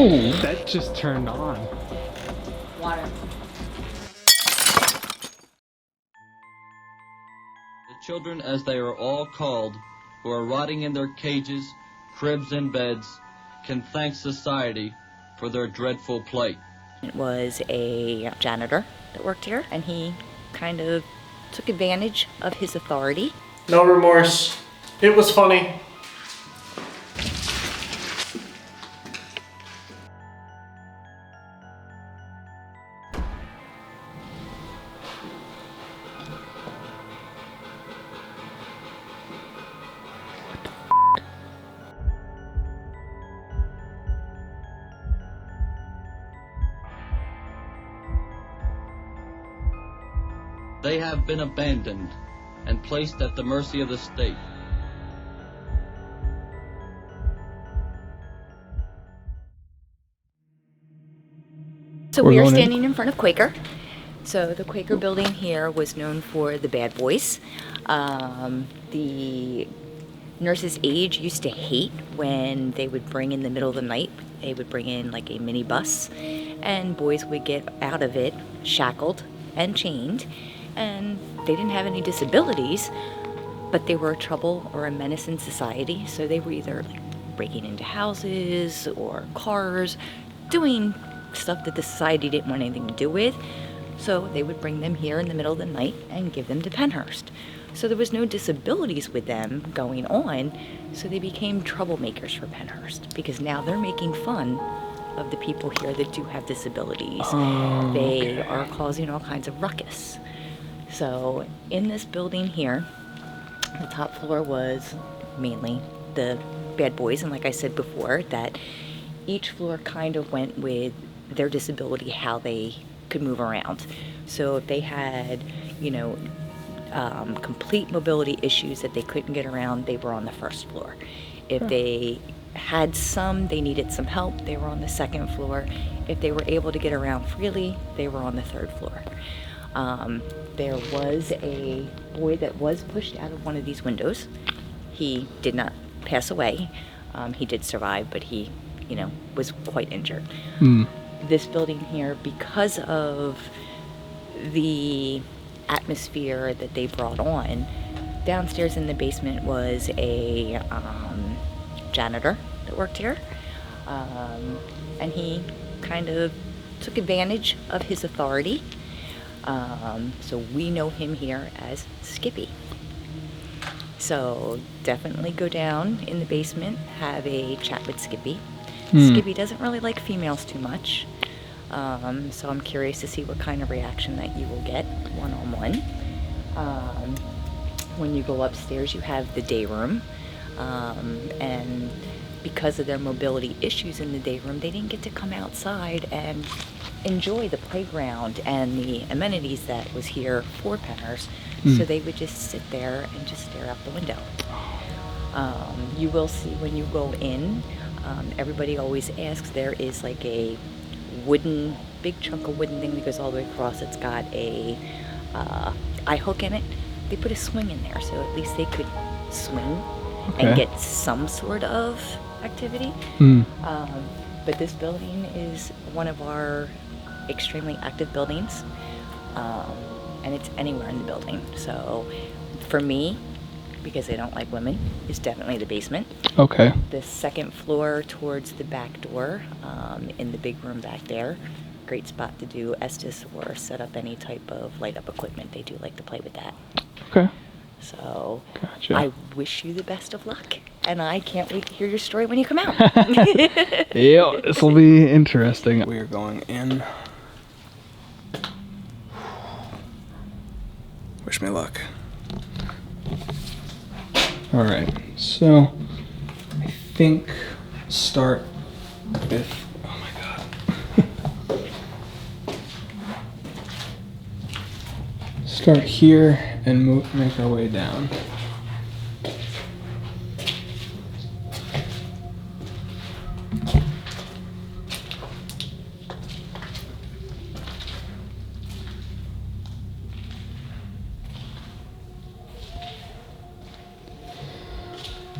Oh, that just turned on. Water. The children, as they are all called, who are rotting in their cages, cribs, and beds, can thank society for their dreadful plight. It was a janitor that worked here, and he kind of took advantage of his authority. No remorse. It was funny. They have been abandoned and placed at the mercy of the state. So we are standing in front of Quaker. So the Quaker building here was known for the bad boys. The nurses' aide used to hate when they would bring in the middle of the night. They would bring in like a mini bus, and boys would get out of it shackled and chained, and they didn't have any disabilities, but they were a trouble or a menace in society. So they were either like breaking into houses or cars, doing stuff that the society didn't want anything to do with. So they would bring them here in the middle of the night and give them to Pennhurst. So there was no disabilities with them going on, so they became troublemakers for Pennhurst, because now they're making fun of the people here that do have disabilities. They are causing all kinds of ruckus. So in this building here, the top floor was mainly the bad boys, and like I said before, that each floor kind of went with their disability, how they could move around. So if they had, complete mobility issues that they couldn't get around, they were on the first floor. If they had they needed some help, they were on the second floor. If they were able to get around freely, they were on the third floor. There was a boy that was pushed out of one of these windows. He did not pass away. He did survive, but he, was quite injured. This building here, because of the atmosphere that they brought on, downstairs in the basement was a janitor that worked here, and he kind of took advantage of his authority. So we know him here as Skippy. So definitely go down in the basement, have a chat with Skippy. Skippy doesn't really like females too much, so I'm curious to see what kind of reaction that you will get one-on-one. When you go upstairs, you have the day room, and because of their mobility issues in the day room, they didn't get to come outside and enjoy the playground and the amenities that was here for Pennhurst, so they would just sit there and just stare out the window. You will see when you go in, everybody always asks, there is like a big chunk of wooden thing that goes all the way across. It's got a eye hook in it. They put a swing in there, so at least they could swing and get some sort of activity. But this building is one of our extremely active buildings, and it's anywhere in the building. So for me, because I don't like women, is definitely the basement. Okay. The second floor towards the back door, in the big room back there, great spot to do Estes or set up any type of light up equipment. They do like to play with that. Okay. So Gotcha. I wish you the best of luck, and I can't wait to hear your story when you come out. Yeah, this will be interesting. We are going in. Wish me luck. All right, so I think start with, oh my God. Start here and make our way down.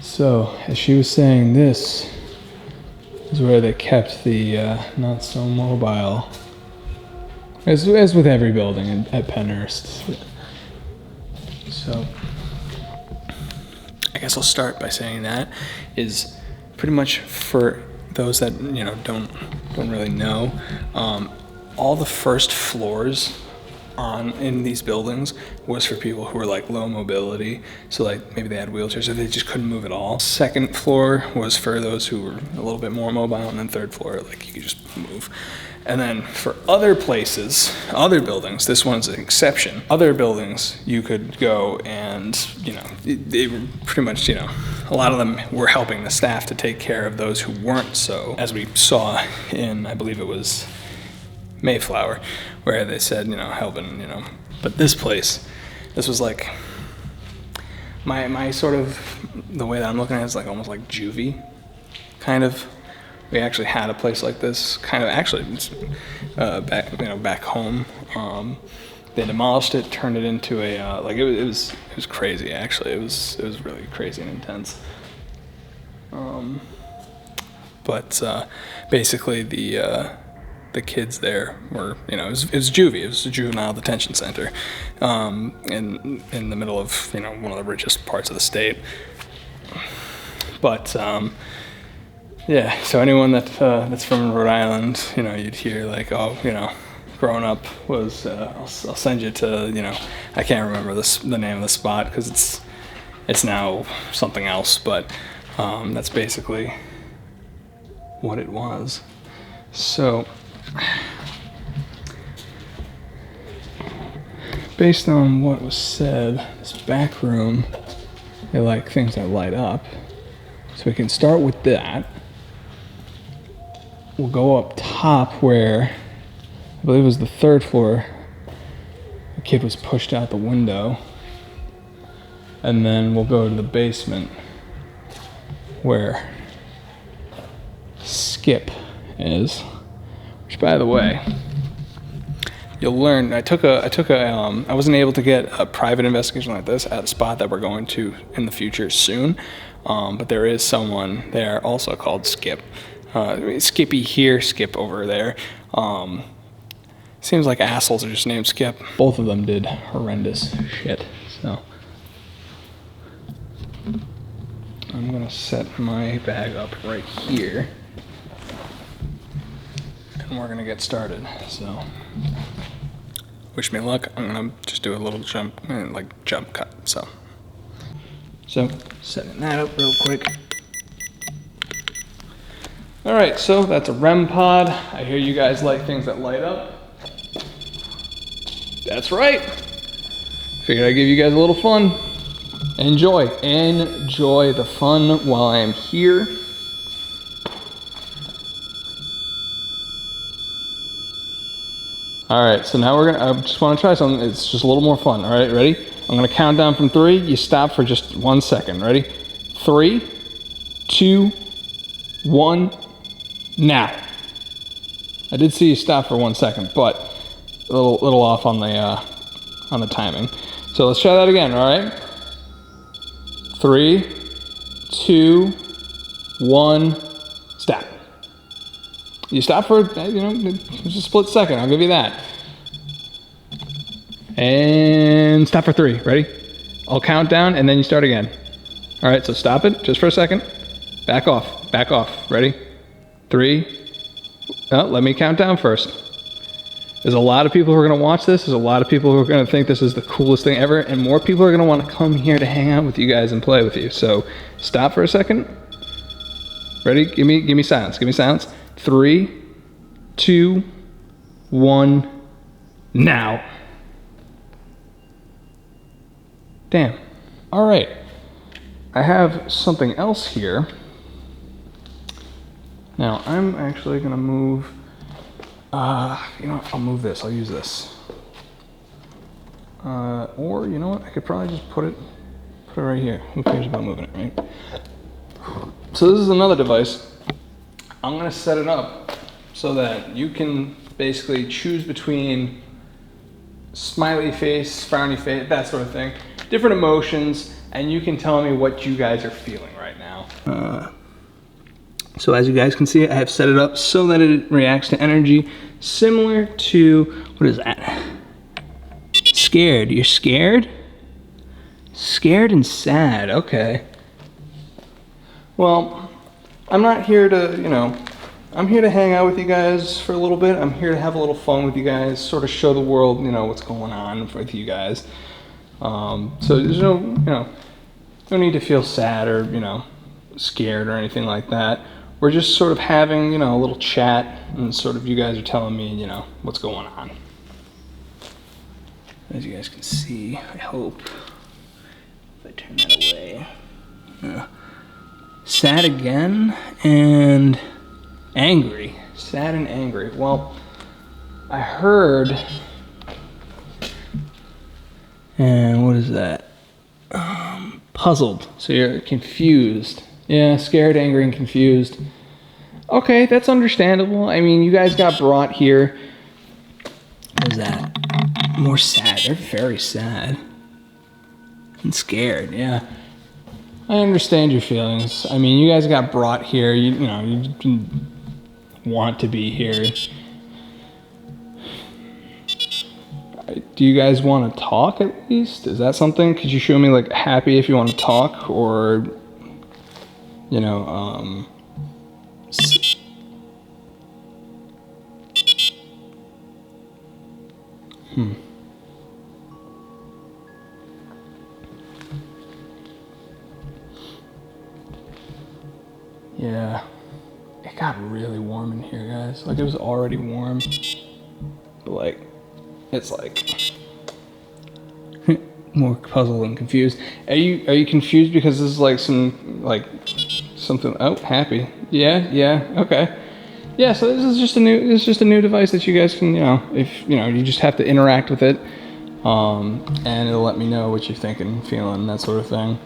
So, as she was saying, this is where they kept the not so mobile, as with every building at Pennhurst. So I guess I'll start by saying that is pretty much for those that don't really know. All the first floors in these buildings was for people who were like low mobility, so like maybe they had wheelchairs or they just couldn't move at all. Second floor was for those who were a little bit more mobile, and then third floor, like you could just move. And then for other places, other buildings, this one's an exception. Other buildings, you could go and, they were pretty much, a lot of them were helping the staff to take care of those who weren't so, as we saw in, I believe it was Mayflower, where they said, helping, But this place, this was like, my sort of, the way that I'm looking at it is like almost like juvie, kind of. We actually had a place like this, kind of actually back home. They demolished it, turned it into a it was crazy. Actually, it was really crazy and intense. But basically the kids there were, it was juvie. It was a juvenile detention center, in the middle of one of the richest parts of the state. But yeah, so anyone that's from Rhode Island, you'd hear like, oh, growing up was, I'll send you to, I can't remember the name of the spot because it's now something else, but that's basically what it was. So, based on what was said, this back room, they like things that light up, so we can start with that. We'll go up top where, I believe it was the third floor, the kid was pushed out the window. And then we'll go to the basement where Skip is. Which, by the way, you'll learn, I wasn't able to get a private investigation like this at a spot that we're going to in the future soon. But there is someone there also called Skip. Skippy here, Skip over there. Seems like assholes are just named Skip. Both of them did horrendous shit, so. I'm gonna set my bag up right here. And we're gonna get started, so. Wish me luck. I'm gonna just do a little jump cut, so. So, setting that up real quick. All right, so that's a REM pod. I hear you guys like things that light up. That's right. Figured I'd give you guys a little fun. Enjoy the fun while I am here. All right, so now I just wanna try something. It's just a little more fun, all right, ready? I'm gonna count down from 3. You stop for just 1 second, ready? 3, 2, 1. Now, I did see you stop for 1 second, but a little off on the timing. So let's try that again, all right? 3, 2, 1, stop. You stop for, just a split second, I'll give you that. And stop for 3, ready? I'll count down and then you start again. All right, so stop it just for a second. Back off, ready? 3, let me count down first. There's a lot of people who are gonna watch this. There's a lot of people who are gonna think this is the coolest thing ever, and more people are gonna wanna come here to hang out with you guys and play with you. So stop for a second. Ready? Give me silence, 3, 2, 1, now. Damn. All right. I have something else here. Now, I'm actually gonna move, I'll move this, I'll use this. Or, you know what, I could probably just put it right here. Who cares about moving it, right? So this is another device. I'm gonna set it up so that you can basically choose between smiley face, frowny face, that sort of thing. Different emotions, and you can tell me what you guys are feeling right now. So as you guys can see, I have set it up so that it reacts to energy similar to, what is that? Scared. You're scared? Scared and sad, okay. Well, I'm not here to, you know, I'm here to hang out with you guys for a little bit. I'm here to have a little fun with you guys, sort of show the world, you know, what's going on with you guys. So there's no, you know, no need to feel sad or, you know, scared or anything like that. We're just sort of having, you know, a little chat, and sort of you guys are telling me, you know, what's going on. As you guys can see, I hope, if I turn that away. Yeah. Sad again and angry. Sad and angry. Well, I heard, and what is that? Puzzled. So you're confused. Yeah, scared, angry, and confused. Okay, that's understandable. I mean, you guys got brought here. What is that? More sad. They're very sad. And scared, yeah. I understand your feelings. I mean, you guys got brought here. You know, you didn't want to be here. Do you guys want to talk at least? Is that something? Could you show me like happy if you want to talk, or you know, Yeah, it got really warm in here, guys. Like, it was already warm, but like, it's like more puzzled and confused. Are you confused because this is like something? Oh, happy. Yeah. Okay. Yeah. So this is just a new device that you guys can, you know, if you know, you just have to interact with it, and it'll let me know what you're thinking, feeling, that sort of thing.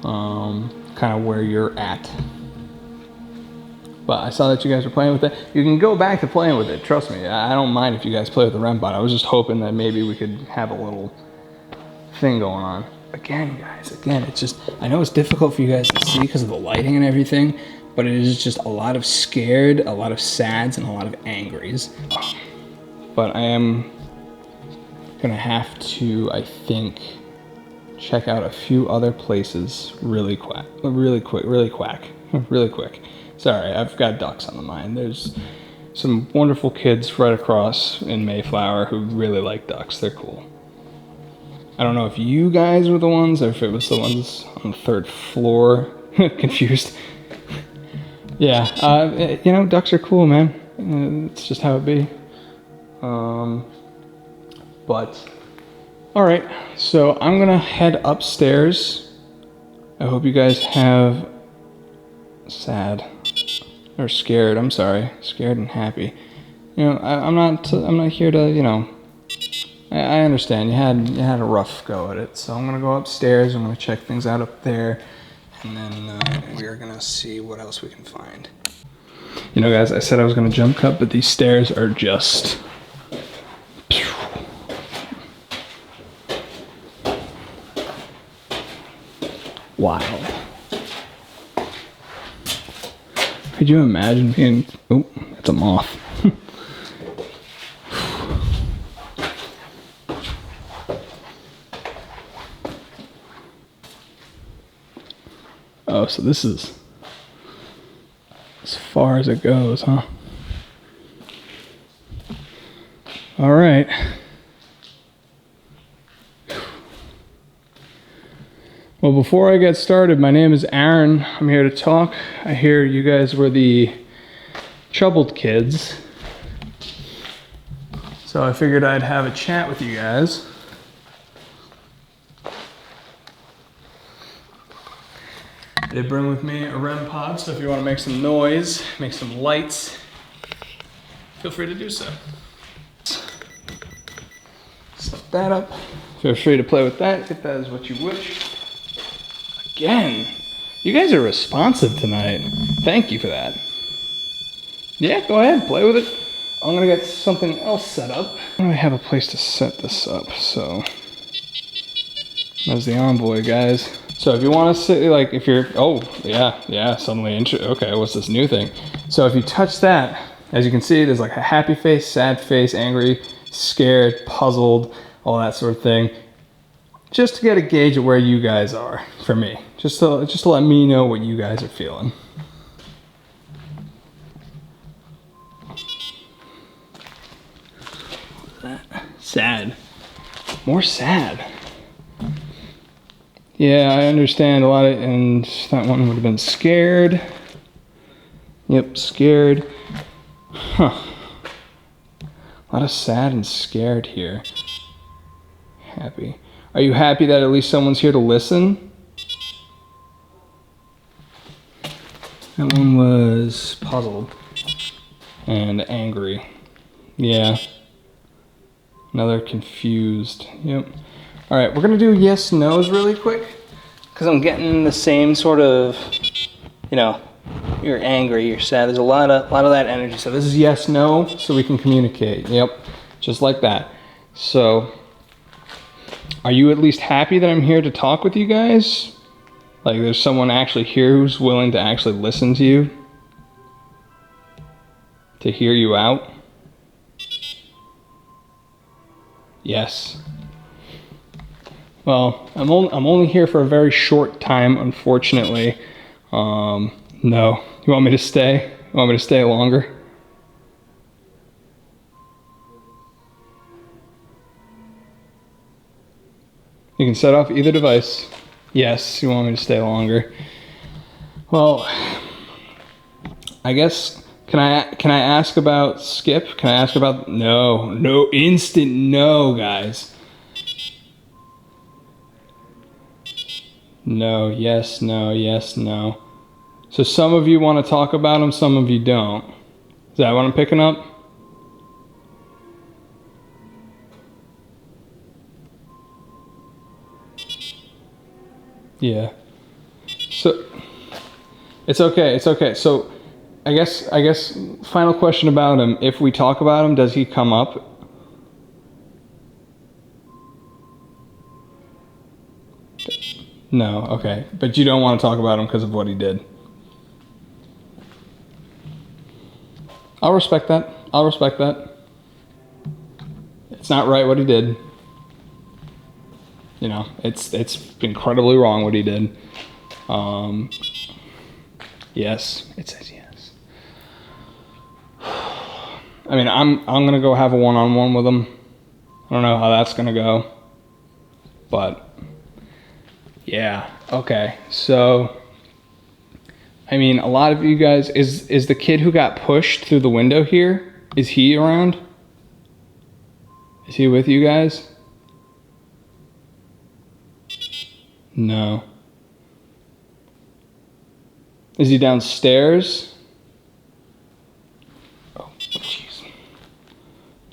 Kind of where you're at. But I saw that you guys were playing with it. You can go back to playing with it, trust me. I don't mind if you guys play with the REM bot. I was just hoping that maybe we could have a little thing going on. Again, guys, it's just, I know it's difficult for you guys to see because of the lighting and everything, but it is just a lot of scared, a lot of sads, and a lot of angries. But I am gonna have to, I think, check out a few other places really quick. Sorry, I've got ducks on the mind. There's some wonderful kids right across in Mayflower who really like ducks. They're cool. I don't know if you guys were the ones or if it was the ones on the 3rd floor. Confused. Yeah, you know, ducks are cool, man. It's just how it be. But, alright, so I'm gonna head upstairs. I hope you guys have sad. Or scared, I'm sorry. Scared and happy. You know, I'm not here to, you know, I understand you had a rough go at it, so I'm gonna go upstairs. I'm gonna check things out up there, and then we are gonna see what else we can find. You know, guys, I said I was gonna jump cut, but these stairs are just wild. Could you imagine being, oh, that's a moth. Oh, so this is as far as it goes, huh? All right. Well, before I get started, my name is Aaron. I'm here to talk. I hear you guys were the troubled kids, so I figured I'd have a chat with you guys. I did bring with me a REM pod, so if you want to make some noise, make some lights, feel free to do so. Set that up. Feel free to play with that if that is what you wish. Again, you guys are responsive tonight. Thank you for that. Yeah, go ahead, play with it. I'm gonna get something else set up. I don't really have a place to set this up, so. There's the envoy, guys. So if you want to say, like, if you're, oh, yeah, suddenly, okay, what's this new thing? So if you touch that, as you can see, there's like a happy face, sad face, angry, scared, puzzled, all that sort of thing. Just to get a gauge of where you guys are, for me. Just to let me know what you guys are feeling. Sad. More sad. Yeah, I understand a lot of, and that one would have been scared. Yep, scared. Huh. A lot of sad and scared here. Happy. Are you happy that at least someone's here to listen? That one was puzzled and angry. Yeah. Another confused. Yep. All right, we're gonna do yes, no's really quick, because I'm getting the same sort of, you know, you're angry, you're sad. There's a lot of that energy. So this is yes, no, so we can communicate. Yep, just like that. So, are you at least happy that I'm here to talk with you guys? Like there's someone actually here who's willing to actually listen to you, to hear you out? Yes. Well, I'm only here for a very short time, unfortunately. No. You want me to stay? You want me to stay longer? You can set off either device. Yes, you want me to stay longer. Well, I guess, can I ask about Skip? Can I ask about, no, instant no, guys. No, yes, no, yes, no. So some of you want to talk about him, some of you don't. Is that what I'm picking up? Yeah. So it's okay. So I guess final question about him. If we talk about him, does he come up? No, okay. But you don't want to talk about him because of what he did. I'll respect that. It's not right what he did. You know, it's incredibly wrong what he did. Yes, it says yes. I mean, I'm gonna go have a one-on-one with him. I don't know how that's gonna go, but yeah, okay. So, I mean, a lot of you guys, is the kid who got pushed through the window here? Is he around? Is he with you guys? No. Is he downstairs? Oh, jeez.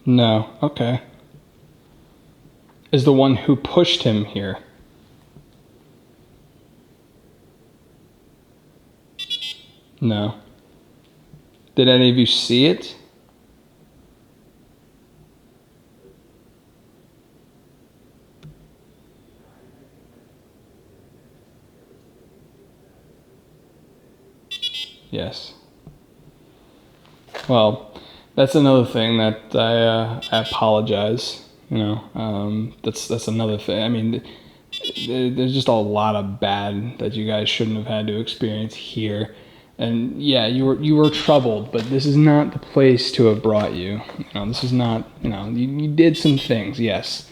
No, okay. Is the one who pushed him here? No. Did any of you see it? Yes. Well, that's another thing that I apologize. You know, that's another thing. I mean, there's just a lot of bad that you guys shouldn't have had to experience here. And yeah, you were troubled, but this is not the place to have brought you. You know, this is not. You know, you did some things, yes,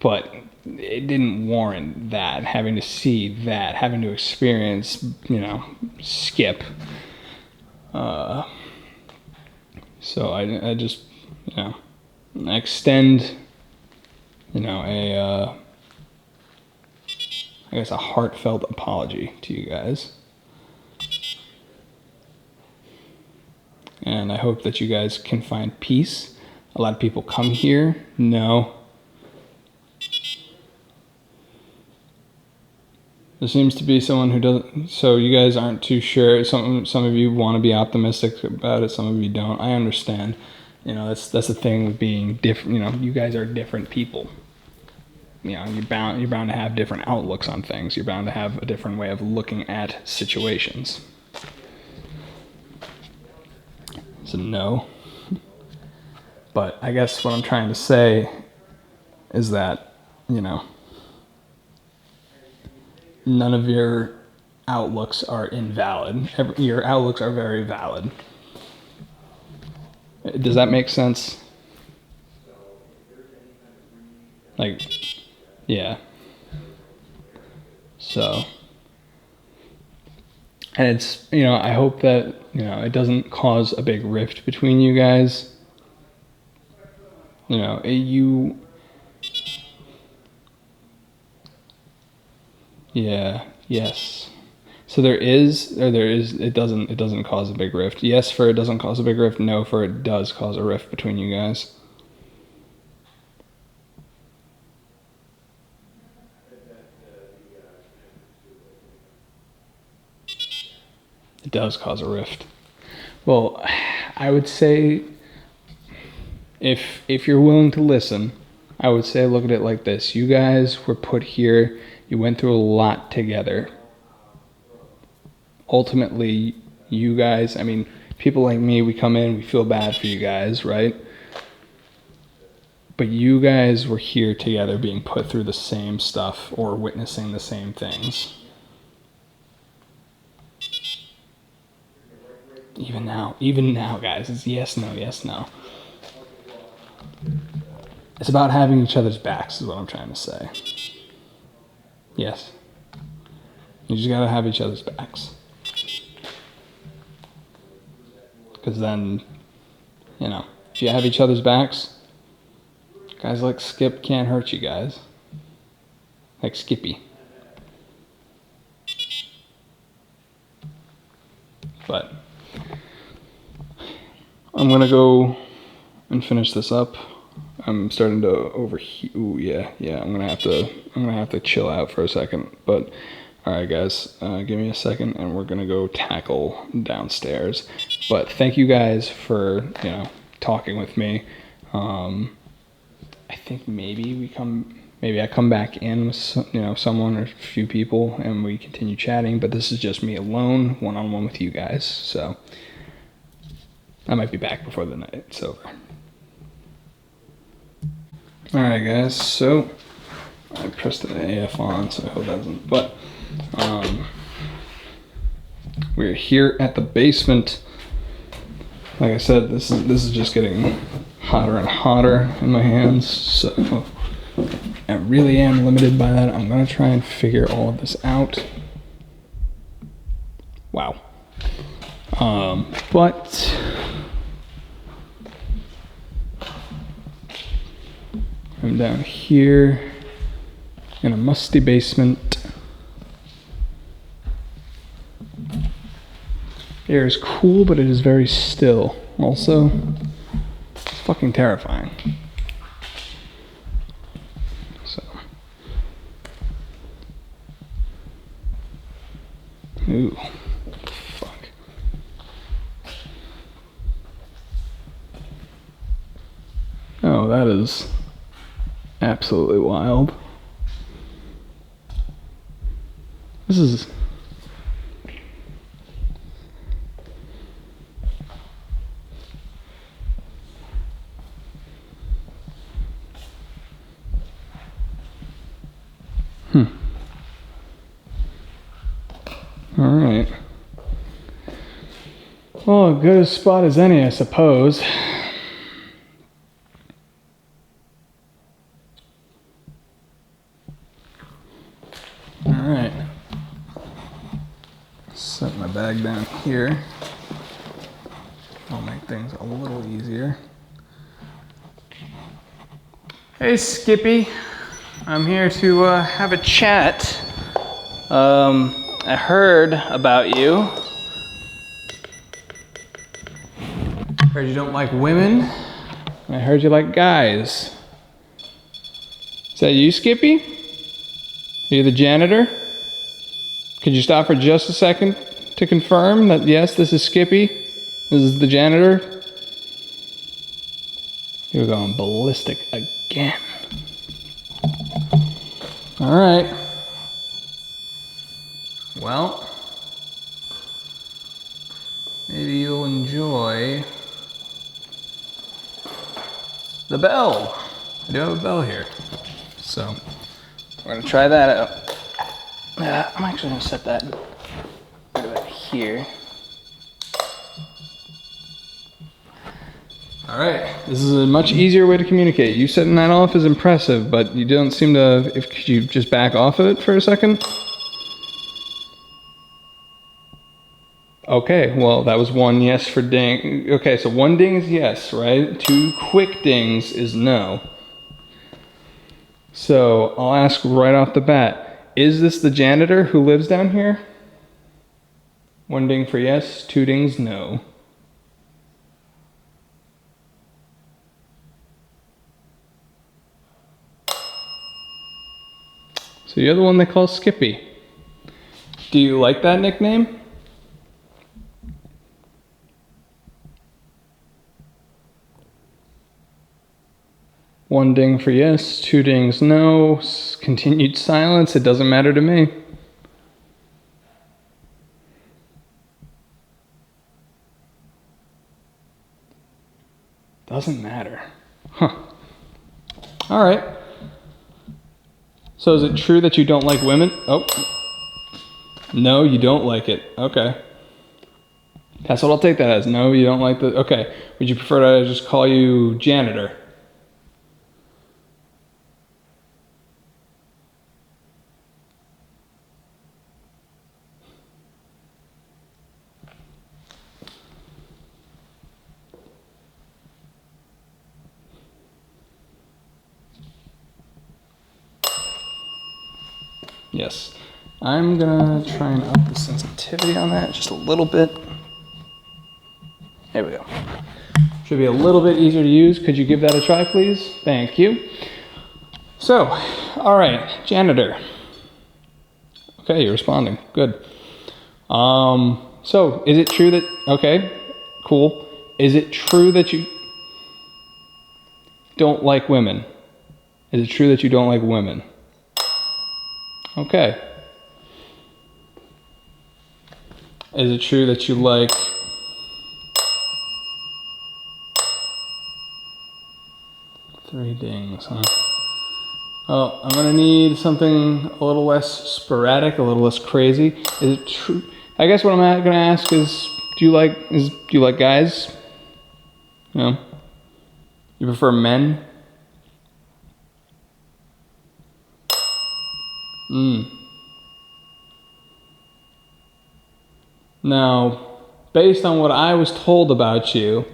but it didn't warrant that, having to see that, having to experience, you know, Skip. So I just, you know, I extend, you know, I guess a heartfelt apology to you guys. And I hope that you guys can find peace. A lot of people come here, no. There seems to be someone who doesn't, so you guys aren't too sure. Some of you want to be optimistic about it, some of you don't. I understand. You know, that's the thing with being different. You know, you guys are different people. you know, you're bound to have different outlooks on things. You're bound to have a different way of looking at situations. So no. But I guess what I'm trying to say is that, you know, none of your outlooks are invalid. Your outlooks are very valid. Does that make sense? Like, yeah. So, and it's, you know, I hope that, you know, it doesn't cause a big rift between you guys. You know, yeah, yes. So it doesn't cause a big rift. Yes for it doesn't cause a big rift, no for it does cause a rift between you guys. It does cause a rift. Well, I would say if you're willing to listen, I would say look at it like this. You guys were put here, you went through a lot together. Ultimately, you guys, I mean, people like me, we come in, we feel bad for you guys, right? But you guys were here together being put through the same stuff or witnessing the same things. Even now, guys, it's yes, no, yes, no. It's about having each other's backs is what I'm trying to say. Yes. You just gotta have each other's backs. Because then, you know, if you have each other's backs, guys like Skip can't hurt you guys. Like Skippy. But I'm gonna go and finish this up. I'm starting to overheat. Ooh, yeah. I'm gonna have to chill out for a second. But all right, guys, give me a second, and we're gonna go tackle downstairs. But thank you guys for, you know, talking with me. I think maybe I come back in with, you know, someone or a few people, and we continue chatting. But this is just me alone, one-on-one with you guys. So I might be back before the night's over. Alright guys, so I pressed an AF on, so I hope that doesn't, but we're here at the basement. Like I said, this is just getting hotter and hotter in my hands, so I really am limited by that. I'm gonna try and figure all of this out. Wow. But I'm down here in a musty basement. Air is cool, but it is very still. Also, it's fucking terrifying. So, ooh, fuck. Oh, that is absolutely wild. This is... Alright. Well, a good spot as any, I suppose. Alright. Set my bag down here. I'll make things a little easier. Hey Skippy, I'm here to have a chat. I heard about you. Heard you don't like women. I heard you like guys. Is that you, Skippy? Are you the janitor? Could you stop for just a second to confirm that yes, this is Skippy? This is the janitor? You're going ballistic again. All right. Well, maybe you'll enjoy the bell. I do have a bell here. So, we're gonna try that out. I'm actually gonna set that right about here. All right, this is a much easier way to communicate. You setting that off is impressive, but you don't seem to, could you just back off of it for a second? Okay, well, that was one yes for ding. Okay, so one ding is yes, right? Two quick dings is no. So I'll ask right off the bat, is this the janitor who lives down here? One ding for yes, two dings no. So you're the one they call Skippy. Do you like that nickname? One ding for yes, two dings no, continued silence, it doesn't matter to me. Doesn't matter. Huh. All right. So is it true that you don't like women? Oh. No, you don't like it. Okay. That's what I'll take that as. No, you don't like the... Okay. Would you prefer to just call you janitor? Yes. I'm gonna try and up the sensitivity on that just a little bit. There we go. Should be a little bit easier to use. Could you give that a try, please? Thank you. So, all right, janitor. Okay, you're responding. Good. So is it true that, okay, cool. Is it true that you don't like women? Is it true that you don't like women? Okay. Is it true that you like three dings, huh? Oh, I'm gonna need something a little less sporadic, a little less crazy. Is it true? I guess what I'm gonna ask is, do you like guys? No? You prefer men? Now, based on what I was told about you,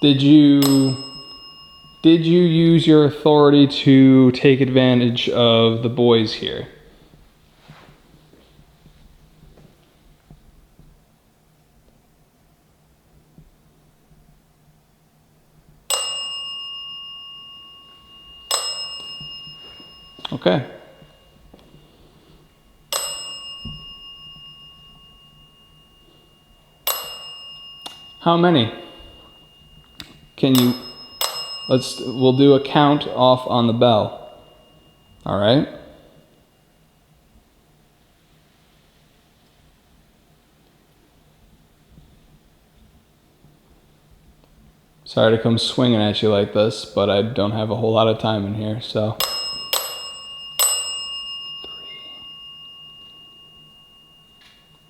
did you use your authority to take advantage of the boys here? Okay. How many? We'll do a count off on the bell. All right? Sorry to come swinging at you like this, but I don't have a whole lot of time in here, so. 3.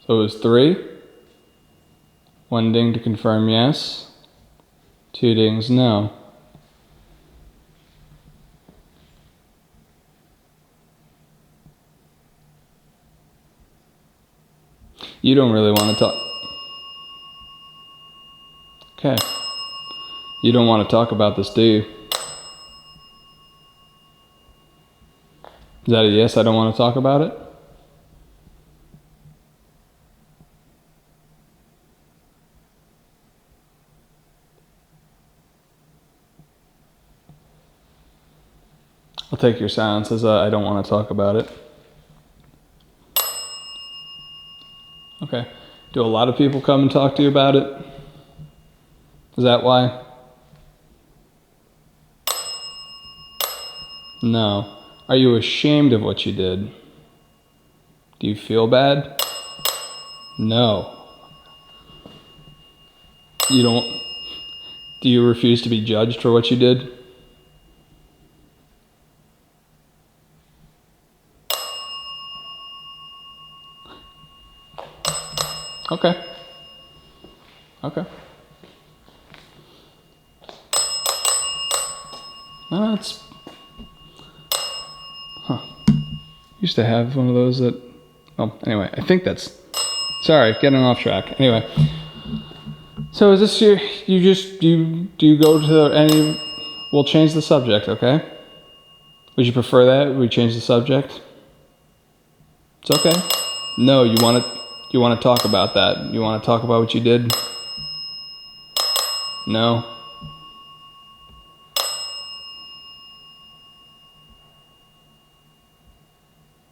So it was 3. 1 ding to confirm yes. 2 dings no. You don't really want to talk. Okay. You don't want to talk about this, do you? Is that a yes, I don't want to talk about it? I'll take your silence as I don't want to talk about it. Okay. Do a lot of people come and talk to you about it? Is that why? No. Are you ashamed of what you did? Do you feel bad? No. You don't. Do you refuse to be judged for what you did? Okay. Okay. No, it's... Huh. Used to have one of those that... Oh, anyway, I think that's... Sorry, getting off track. Anyway. So is this your... Do you go to any... We'll change the subject, okay? Would you prefer that? We change the subject? It's okay. No, you want to talk about that. You want to talk about what you did? No.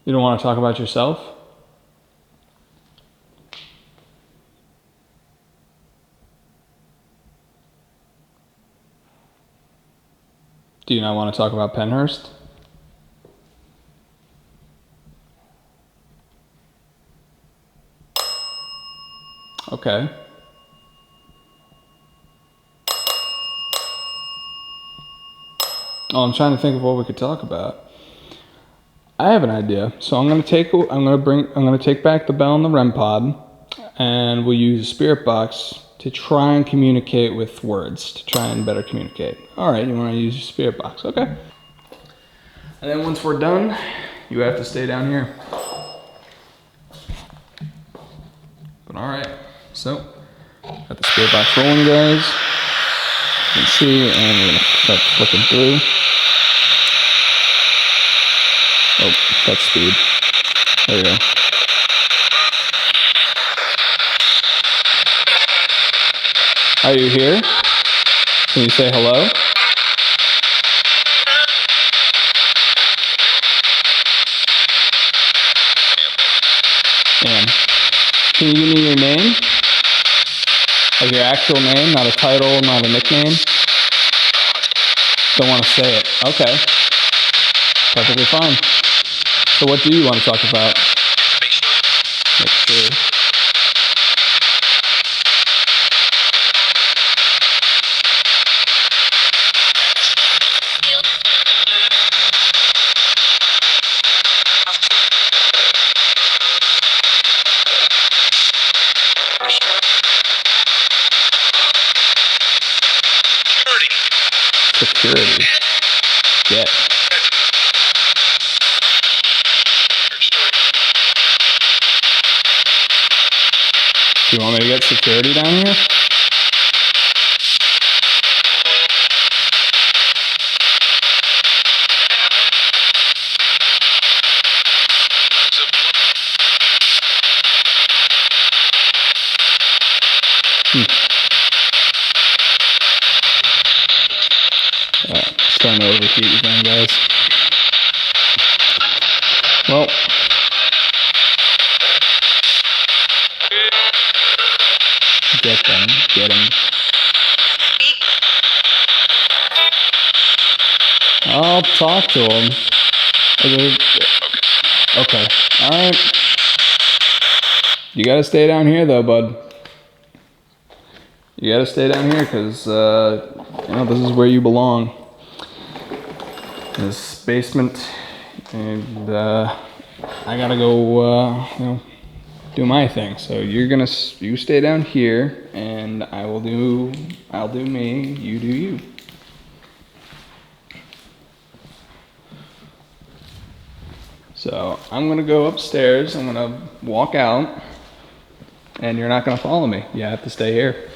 You don't want to talk about yourself? Do you not want to talk about Pennhurst? Okay. Oh, I'm trying to think of what we could talk about. I have an idea. So I'm gonna take back the bell and the REM pod, and we'll use a spirit box to try and communicate with words, to try and better communicate. All right, you want to use your spirit box, okay? And then once we're done, you have to stay down here. But all right, so got the spirit box rolling, guys. You can see, and we're gonna start flipping through. Oh, that's speed. There we go. Are you here? Can you say hello? And can you give me your name? Like your actual name, not a title, not a nickname? Don't want to say it. Okay. Perfectly fine. So what do you want to talk about? Make sure. Security. Get. Do you want me to get security down here? Starting to overheat again, guys. Well, get them, get them. I'll talk to them. Okay, alright. You gotta stay down here though, bud. You gotta stay down here because, this is where you belong. This basement, and I gotta go, do my thing. So you stay down here, and I'll do me, you do you. So I'm gonna go upstairs, I'm gonna walk out, and you're not gonna follow me. You have to stay here.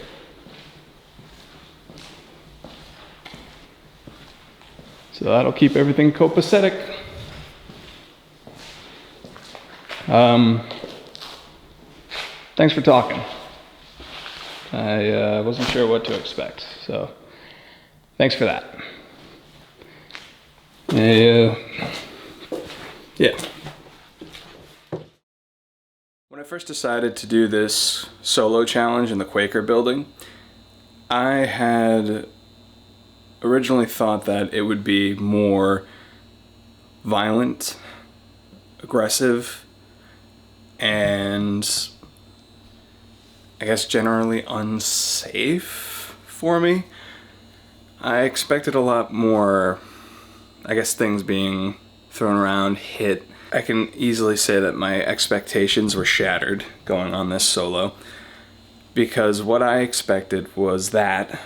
So that'll keep everything copacetic. Thanks for talking. I wasn't sure what to expect, so thanks for that. Yeah. When I first decided to do this solo challenge in the Quaker building, I had originally thought that it would be more violent, aggressive, and I guess generally unsafe for me. I expected a lot more, I guess, things being thrown around, hit. I can easily say that my expectations were shattered going on this solo, because what I expected was that,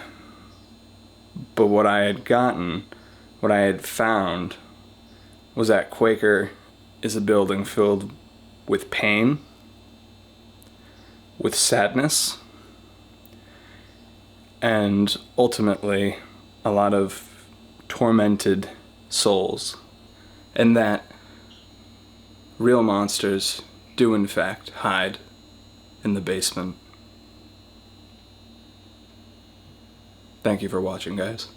but what I had gotten, what I had found, was that Quaker is a building filled with pain, with sadness, and ultimately a lot of tormented souls, and that real monsters do in fact hide in the basement. Thank you for watching, guys.